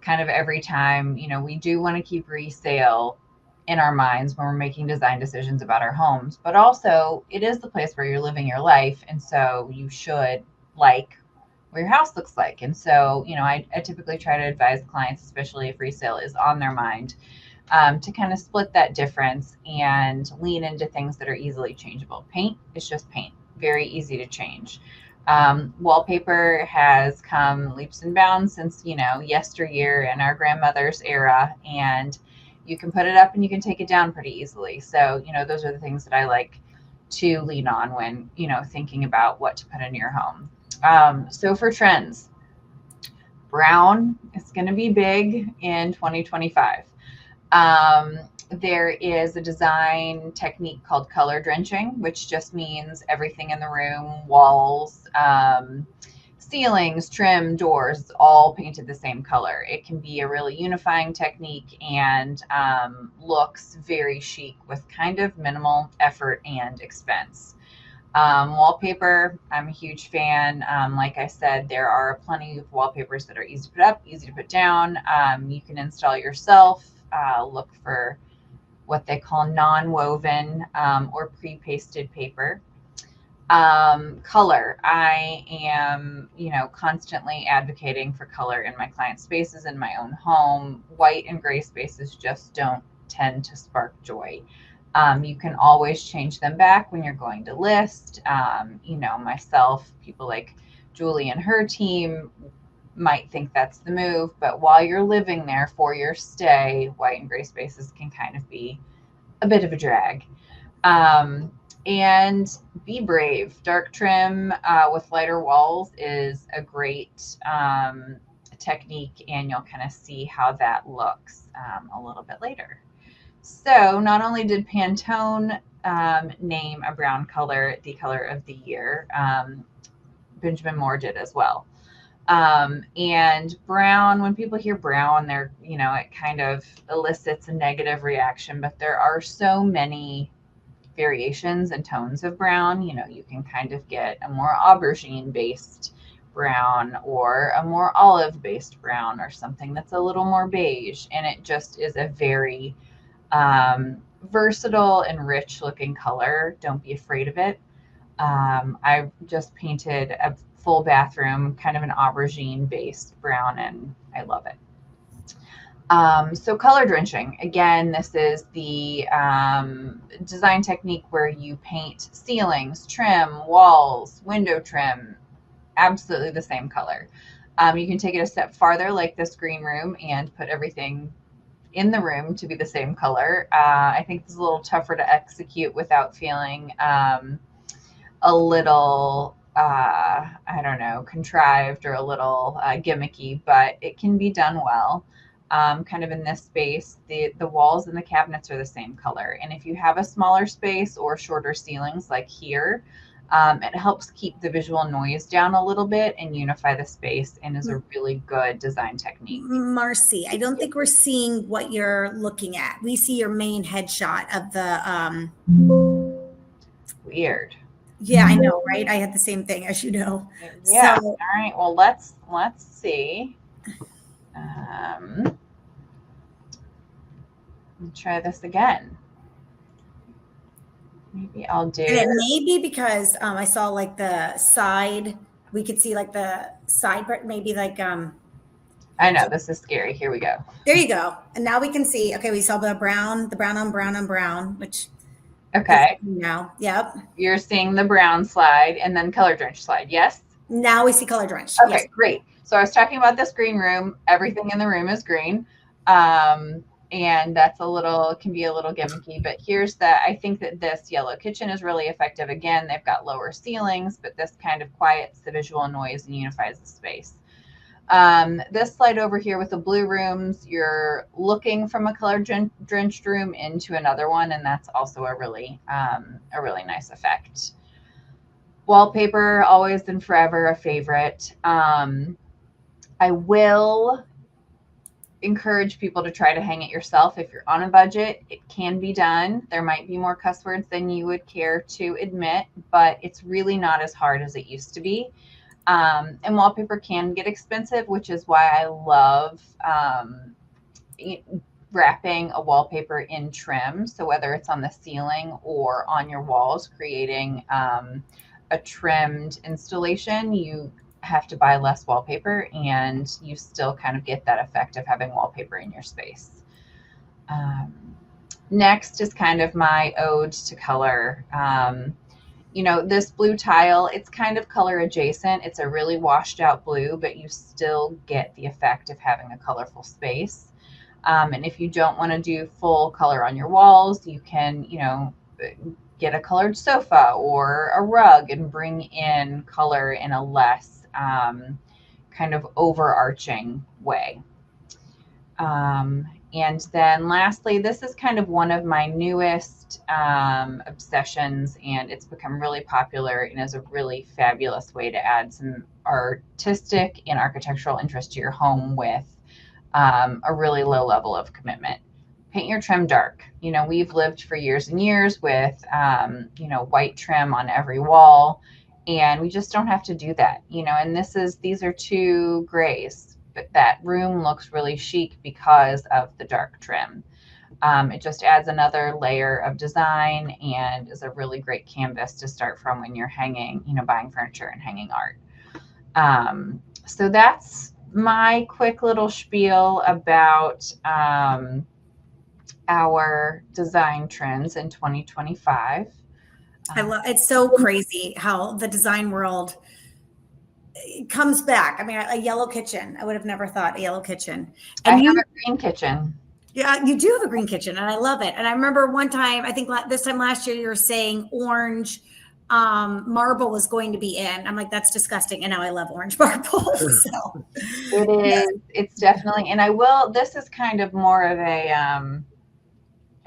kind of every time, we do want to keep resale in our minds when we're making design decisions about our homes, but also it is the place where you're living your life. And so you should like what your house looks like. And so, I typically try to advise clients, especially if resale is on their mind, to kind of split that difference and lean into things that are easily changeable. Paint is just paint, very easy to change. Wallpaper has come leaps and bounds since, yesteryear in our grandmother's era, and you can put it up and you can take it down pretty easily. So, those are the things that I like to lean on when, thinking about what to put in your home. So for trends, brown is going to be big in 2025. There is a design technique called color drenching, which just means everything in the room, walls, ceilings, trim, doors, all painted the same color. It can be a really unifying technique and looks very chic with kind of minimal effort and expense. Wallpaper, I'm a huge fan. Like I said, there are plenty of wallpapers that are easy to put up, easy to put down. You can install yourself. Look for what they call non-woven or pre-pasted paper. Color. I am, constantly advocating for color in my client spaces, in my own home. White and gray spaces just don't tend to spark joy. You can always change them back when you're going to list. Myself, people like Julie and her team might think that's the move, but while you're living there for your stay, white and gray spaces can kind of be a bit of a drag. And be brave. Dark trim with lighter walls is a great technique, and you'll kind of see how that looks a little bit later. So not only did Pantone name a brown color the color of the year, Benjamin Moore did as well. And brown, when people hear brown, they're, it kind of elicits a negative reaction, but there are so many variations and tones of brown. You can kind of get a more aubergine based brown or a more olive based brown or something that's a little more beige. And it just is a very versatile and rich looking color. Don't be afraid of it. I just painted a full bathroom, kind of an aubergine based brown, and I love it. So color drenching, again, this is the design technique where you paint ceilings, trim, walls, window trim, absolutely the same color. You can take it a step farther, like this green room, and put everything in the room to be the same color. I think it's a little tougher to execute without feeling a little, I don't know, contrived or a little gimmicky, but it can be done well. Kind of in this space, the walls and the cabinets are the same color. And if you have a smaller space or shorter ceilings like here, it helps keep the visual noise down a little bit and unify the space, and is a really good design technique. Marcie, I don't think we're seeing what you're looking at. We see your main headshot of the Weird. Yeah, I know, right? I had the same thing, as you know. Yeah. So, all right. Well, let's see. Let's try this again. Maybe I'll do. And it may be because I saw like the side. We could see like the side, maybe like. I know, this is scary. Here we go. There you go. And now we can see. Okay, we saw the brown on brown, which. Okay. Now, yep. You're seeing the brown slide and then color drench slide. Yes. Now we see color drench. Okay, yes. Great. So I was talking about this green room. Everything in the room is green. And that's can be a little gimmicky, but I think that this yellow kitchen is really effective. Again, they've got lower ceilings, but this kind of quiets the visual noise and unifies the space. This slide over here with the blue rooms, you're looking from a color drenched room into another one, and that's also a really nice effect. Wallpaper, always and forever a favorite. I will encourage people to try to hang it yourself. If you're on a budget, it can be done. There might be more cuss words than you would care to admit, but it's really not as hard as it used to be. And wallpaper can get expensive, which is why I love wrapping a wallpaper in trim. So whether it's on the ceiling or on your walls, creating a trimmed installation, you have to buy less wallpaper and you still kind of get that effect of having wallpaper in your space. Next is kind of my ode to color. This blue tile, it's kind of color adjacent. It's a really washed out blue, but you still get the effect of having a colorful space. And if you don't want to do full color on your walls, you can, get a colored sofa or a rug and bring in color in a less kind of overarching way. And then lastly, this is kind of one of my newest obsessions, and it's become really popular and is a really fabulous way to add some artistic and architectural interest to your home with a really low level of commitment. Paint your trim dark. We've lived for years and years with, white trim on every wall, and we just don't have to do that, and these are two grays, but that room looks really chic because of the dark trim. It just adds another layer of design and is a really great canvas to start from when you're hanging, buying furniture and hanging art. So that's my quick little spiel about our design trends in 2025. I love it's so crazy how the design world comes back. I mean, a yellow kitchen. I would have never thought a yellow kitchen. And I have a green kitchen. Yeah, you do have a green kitchen, and I love it. And I remember one time, I think this time last year, you were saying orange marble was going to be in. I'm like, that's disgusting. And now I love orange marble. So It is. It's definitely, and this is kind of more of a,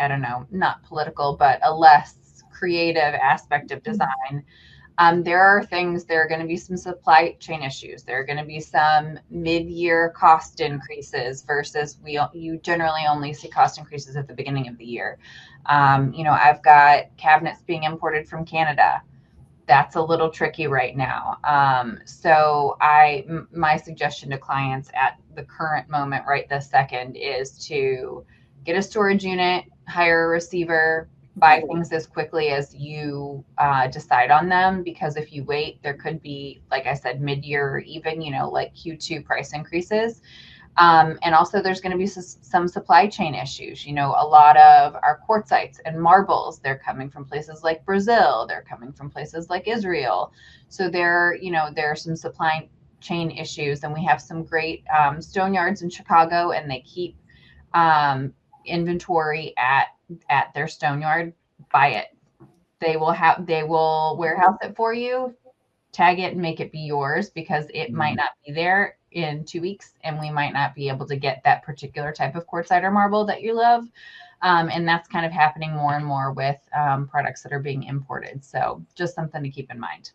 I don't know, not political, but a less creative aspect of design. There are going to be some supply chain issues. There are going to be some mid-year cost increases versus you generally only see cost increases at the beginning of the year. I've got cabinets being imported from Canada. That's a little tricky right now. So my suggestion to clients at the current moment, right this second, is to get a storage unit, hire a receiver, buy things as quickly as you decide on them. Because if you wait, there could be, like I said, mid-year or even, like Q2 price increases. And also there's going to be some supply chain issues. A lot of our quartzites and marbles, they're coming from places like Brazil. They're coming from places like Israel. So there are some supply chain issues. And we have some great stone yards in Chicago, and they keep inventory at their stone yard. Buy it. They will warehouse it for you, tag it, and make it be yours, because it might not be there in 2 weeks, and we might not be able to get that particular type of quartzite or marble that you love. And that's kind of happening more and more with products that are being imported. So just something to keep in mind.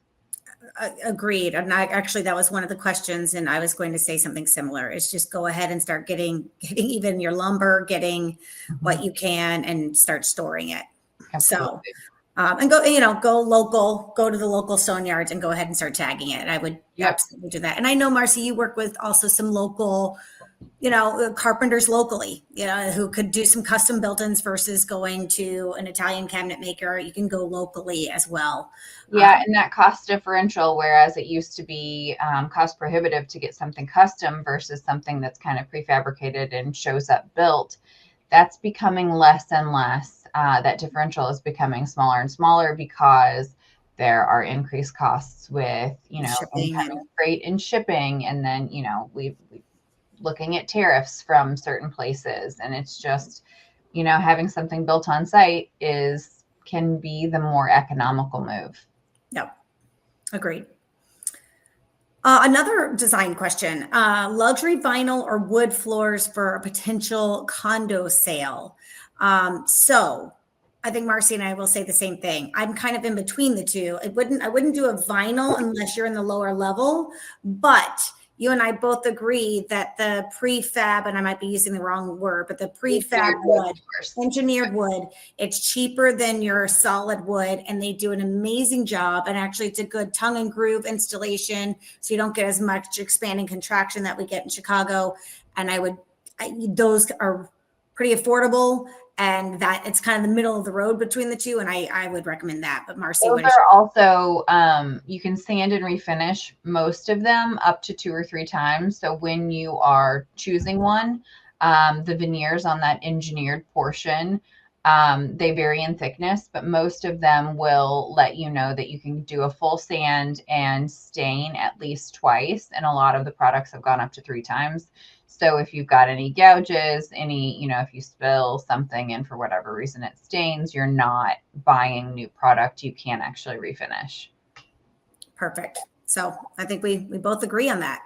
Agreed. And actually, that was one of the questions, and I was going to say something similar. It's just go ahead and start getting even your lumber, getting what you can, and start storing it. Absolutely. So and go local, go to the local stone yards and go ahead and start tagging it. I would absolutely do that. And I know, Marcie, you work with also some local, carpenters locally, who could do some custom built-ins versus going to an Italian cabinet maker. You can go locally as well. Yeah, and that cost differential, whereas it used to be cost prohibitive to get something custom versus something that's kind of prefabricated and shows up built, that's becoming less and less. That differential is becoming smaller and smaller because there are increased costs with, incoming freight and shipping. And then, we've looking at tariffs from certain places. And it's just, having something built on site can be the more economical move. Yep. Agreed. Another design question, luxury vinyl or wood floors for a potential condo sale. So I think Marcie and I will say the same thing. I'm kind of in between the two. I wouldn't do a vinyl unless you're in the lower level, but you and I both agree that the prefab, and I might be using the wrong word, but the prefab wood, engineered wood, it's cheaper than your solid wood, and they do an amazing job. And actually, it's a good tongue and groove installation, so you don't get as much expand and contraction that we get in Chicago. And those are pretty affordable, and that it's kind of the middle of the road between the two. And I would recommend that. But Marcie, those are also, you can sand and refinish most of them up to 2 or 3 times. So when you are choosing one, the veneers on that engineered portion, they vary in thickness, but most of them will let you know that you can do a full sand and stain at least twice. And a lot of the products have gone up to 3 times. So if you've got any gouges, if you spill something and for whatever reason it stains, you're not buying new product. You can actually refinish. Perfect. So I think we both agree on that.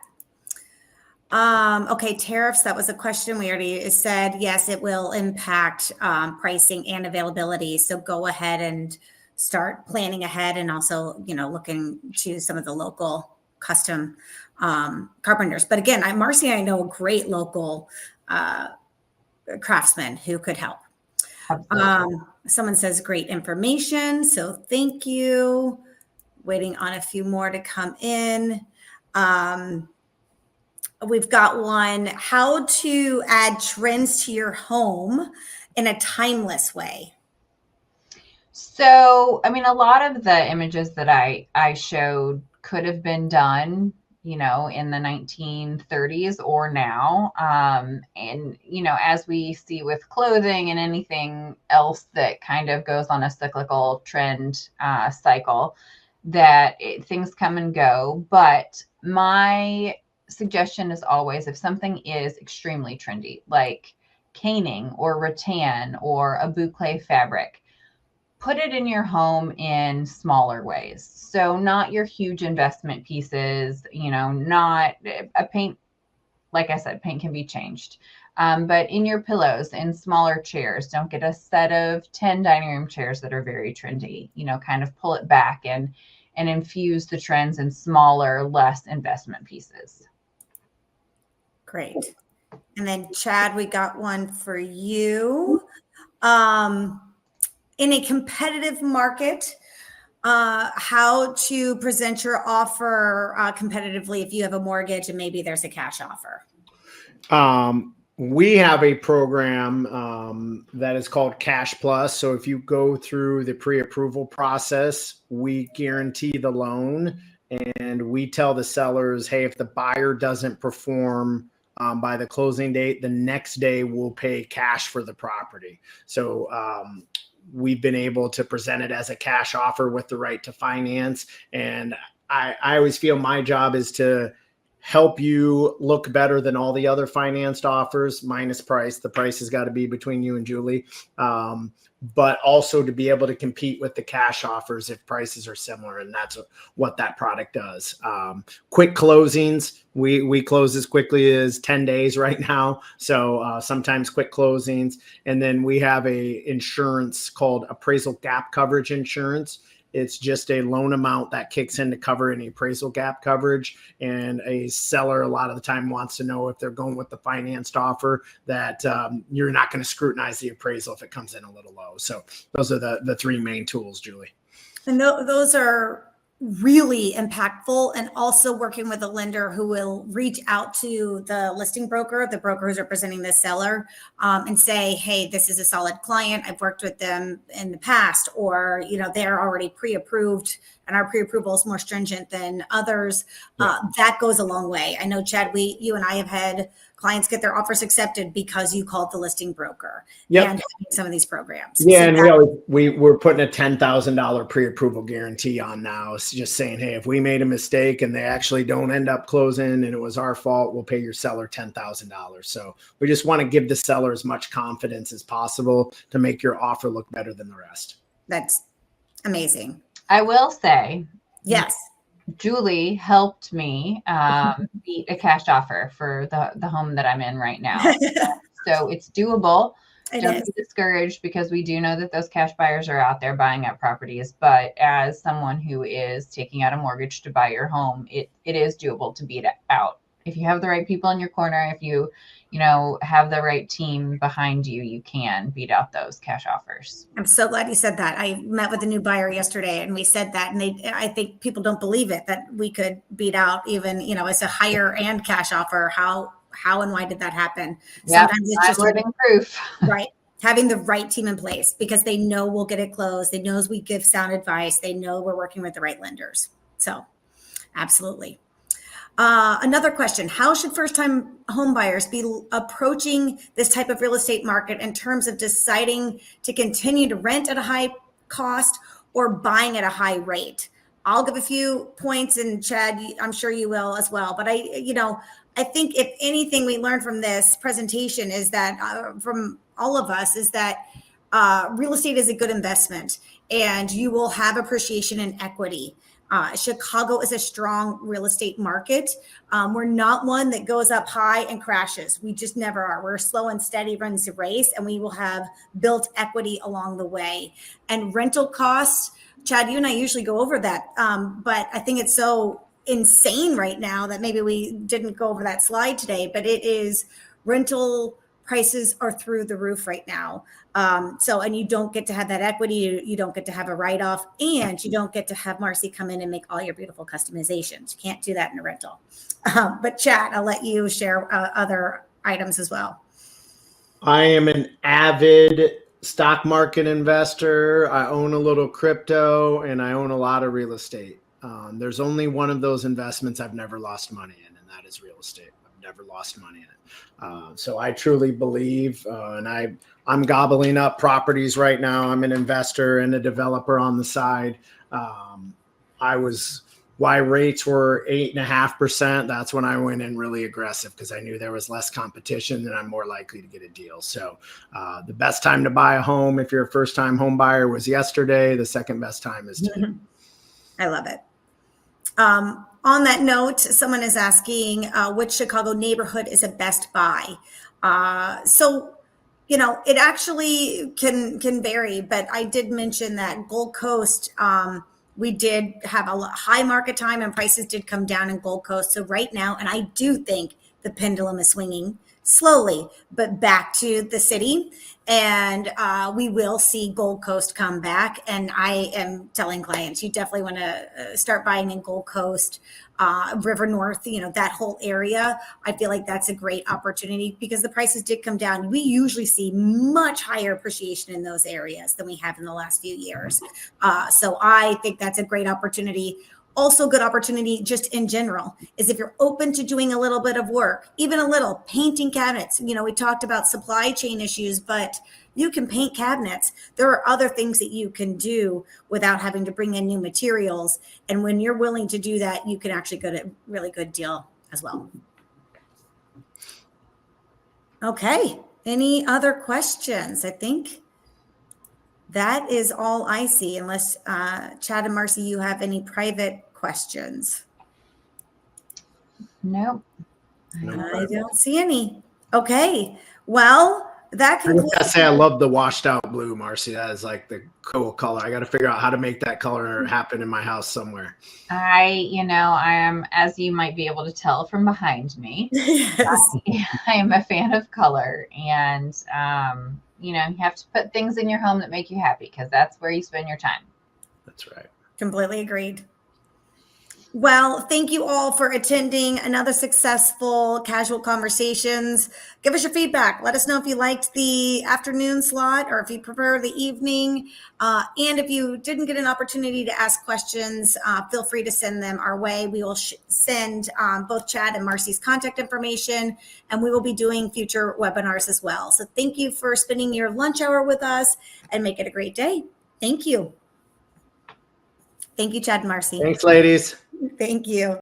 Okay, tariffs. That was a question we already said. Yes, it will impact pricing and availability. So go ahead and start planning ahead, and also, looking to some of the local custom carpenters. But again, Marcie, I know a great local craftsman who could help. Someone says great information, so thank you. Waiting on a few more to come in. We've got one: how to add trends to your home in a timeless way. So, a lot of the images that I showed could have been done, in the 1930s or now. And, as we see with clothing and anything else that kind of goes on a cyclical trend cycle, that things come and go. But my suggestion is always, if something is extremely trendy, like caning or rattan or a boucle fabric. Put it in your home in smaller ways. So not your huge investment pieces, not a paint. Like I said, paint can be changed. But in your pillows, in smaller chairs, don't get a set of 10 dining room chairs that are very trendy, kind of pull it back and infuse the trends in smaller, less investment pieces. Great. And then Chad, we got one for you. In a competitive market, how to present your offer competitively if you have a mortgage and maybe there's a cash offer. We have a program that is called Cash Plus. So if you go through the pre-approval process, we guarantee the loan, and we tell the sellers, hey, if the buyer doesn't perform by the closing date, the next day we'll pay cash for the property. So we've been able to present it as a cash offer with the right to finance. And I always feel my job is to help you look better than all the other financed offers minus price. The price has got to be between you and Julie, but also to be able to compete with the cash offers if prices are similar. And that's what that product does. Quick closings. We close as quickly as 10 days right now. So sometimes quick closings. And then we have a insurance called appraisal gap coverage insurance. It's just a loan amount that kicks in to cover any appraisal gap coverage. And a seller a lot of the time wants to know if they're going with the financed offer that you're not going to scrutinize the appraisal if it comes in a little low. So those are the three main tools, Julie. And those are really impactful, and also working with a lender who will reach out to the listing broker, the broker who's representing the seller, and say, hey, this is a solid client. I've worked with them in the past, or, they're already pre-approved and our pre-approval is more stringent than others. That goes a long way. I know, Chad, you and I have had clients get their offers accepted because you called the listing broker and some of these programs. Yeah. So and we're putting a $10,000 pre-approval guarantee on now. It's just saying, hey, if we made a mistake and they actually don't end up closing and it was our fault, we'll pay your seller $10,000. So we just want to give the seller as much confidence as possible to make your offer look better than the rest. That's amazing. I will say, yes, Julie helped me beat a cash offer for the home that I'm in right now. So it's doable. Don't be discouraged, because we do know that those cash buyers are out there buying up properties. But as someone who is taking out a mortgage to buy your home, it is doable to beat it out. If you have the right people in your corner, if you have the right team behind you, you can beat out those cash offers. I'm so glad you said that. I met with a new buyer yesterday and we said that, and I think people don't believe it, that we could beat out even, as a higher and cash offer. How and why did that happen? Sometimes it's just living proof, right? Having the right team in place, because they know we'll get it closed. They know we give sound advice. They know we're working with the right lenders. So absolutely. Another question: how should first-time home buyers be approaching this type of real estate market in terms of deciding to continue to rent at a high cost or buying at a high rate? I'll give a few points, and Chad, I'm sure you will as well. But I think if anything we learned from this presentation is that from all of us is that real estate is a good investment, and you will have appreciation in equity. Chicago is a strong real estate market. We're not one that goes up high and crashes. We just never are. We're slow and steady, runs the race, and we will have built equity along the way. And rental costs, Chad, you and I usually go over that, but I think it's so insane right now that maybe we didn't go over that slide today, but it is rental prices are through the roof right now. And you don't get to have that equity. You don't get to have a write-off, and you don't get to have Marcie come in and make all your beautiful customizations. You can't do that in a rental. But Chad, I'll let you share other items as well. I am an avid stock market investor. I own a little crypto, and I own a lot of real estate. There's only one of those investments I've never lost money in, and that is real estate. I've never lost money in it. So I truly believe, and I'm gobbling up properties right now. I'm an investor and a developer on the side. I was why rates were 8.5%. That's when I went in really aggressive because I knew there was less competition and I'm more likely to get a deal. So the best time to buy a home if you're a first-time home buyer was yesterday. The second best time is today. I love it. On that note, someone is asking which Chicago neighborhood is a best buy. So, you know, it actually can vary, but I did mention that Gold Coast, we did have a high market time and prices did come down in Gold Coast. So right now, and I do think the pendulum is swinging slowly, but back to the city. And we will see Gold Coast come back. And I am telling clients, you definitely want to start buying in Gold Coast, River North, you know, that whole area. I feel like that's a great opportunity because the prices did come down. We usually see much higher appreciation in those areas than we have in the last few years. So I think that's a great opportunity. Also good opportunity just in general is if you're open to doing a little bit of work, even a little painting cabinets. You know, we talked about supply chain issues, but you can paint cabinets. There are other things that you can do without having to bring in new materials. And when you're willing to do that, you can actually get a really good deal as well. Okay. Any other questions? I think that is all I see, unless Chad and Marcie, you have any private questions. Nope. I don't see any. Okay. Well, that I concludes. gotta say, I love the washed out blue, Marcie. That is like the cool color. I got to figure out how to make that color happen in my house somewhere. I am, as you might be able to tell from behind me, Yes. I am a fan of color, and you have to put things in your home that make you happy because that's where you spend your time. That's right. Completely agreed. Well, thank you all for attending another successful Casual Conversations. Give us your feedback. Let us know if you liked the afternoon slot or if you prefer the evening. And if you didn't get an opportunity to ask questions, feel free to send them our way. We will send both Chad and Marcie's contact information, and we will be doing future webinars as well. So thank you for spending your lunch hour with us, and make it a great day. Thank you. Thank you, Chad and Marcie. Thanks, ladies. Thank you.